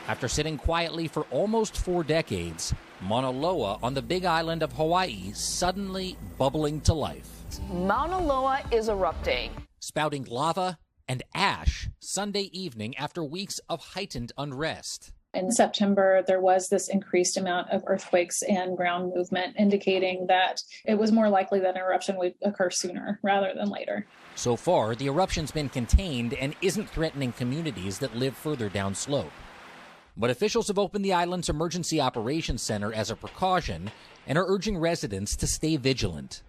After sitting quietly for almost 4 decades, Mauna Loa on the Big Island of Hawaii suddenly bubbling to life. Mauna Loa is erupting, spouting lava and ash Sunday evening after weeks of heightened unrest. In September, there was this increased amount of earthquakes and ground movement, indicating that it was more likely that an eruption would occur sooner rather than later. So far, the eruption's been contained and isn't threatening communities that live further downslope. But officials have opened the island's emergency operations center as a precaution and are urging residents to stay vigilant.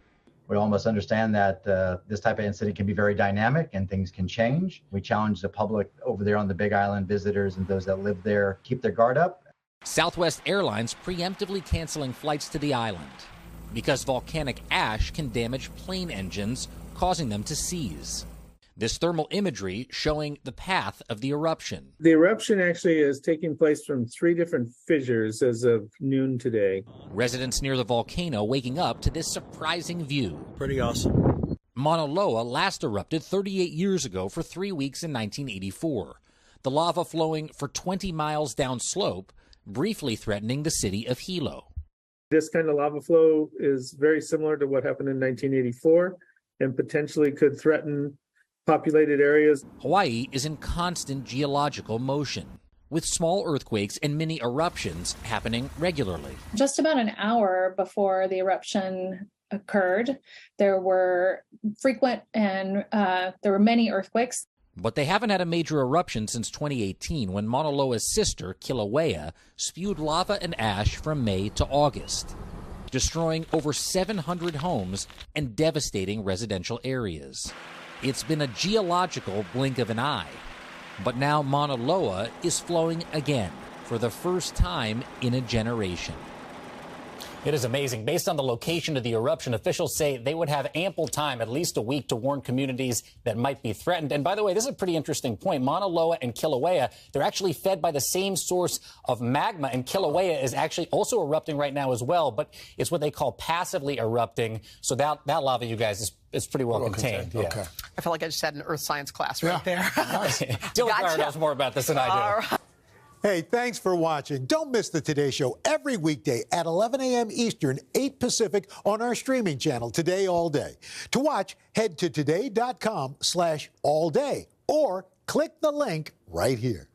We all must understand that this type of incident can be very dynamic and things can change. We challenge the public over there on the Big Island, visitors and those that live there, keep their guard up. Southwest Airlines preemptively canceling flights to the island because volcanic ash can damage plane engines, causing them to seize. This thermal imagery showing the path of the eruption. The eruption actually is taking place from 3 different fissures as of noon today. Residents near the volcano waking up to this surprising view. Pretty awesome. Mauna Loa last erupted 38 years ago for 3 weeks in 1984. The lava flowing for 20 miles downslope, briefly threatening the city of Hilo. This kind of lava flow is very similar to what happened in 1984 and potentially could threaten populated areas. Hawaii is in constant geological motion, with small earthquakes and mini eruptions happening regularly. Just about an hour before the eruption occurred, there were frequent and there were many earthquakes. But they haven't had a major eruption since 2018, when Mauna Loa's sister, Kilauea, spewed lava and ash from May to August, destroying over 700 homes and devastating residential areas. It's been a geological blink of an eye, but now Mauna Loa is flowing again for the first time in a generation. It is amazing. Based on the location of the eruption, officials say they would have ample time, at least a week, to warn communities that might be threatened. And by the way, this is a pretty interesting point. Mauna Loa and Kilauea, they're actually fed by the same source of magma, and Kilauea is actually also erupting right now as well, but it's what they call passively erupting. So that lava, you guys, is pretty well contained. Yeah. Okay. I feel like I just had an earth science class right there. Dylan Carr knows more about this than I do. Hey, thanks for watching. Don't miss the Today Show every weekday at 11 a.m. Eastern, 8 Pacific on our streaming channel, Today All Day. To watch, head to today.com/allday or click the link right here.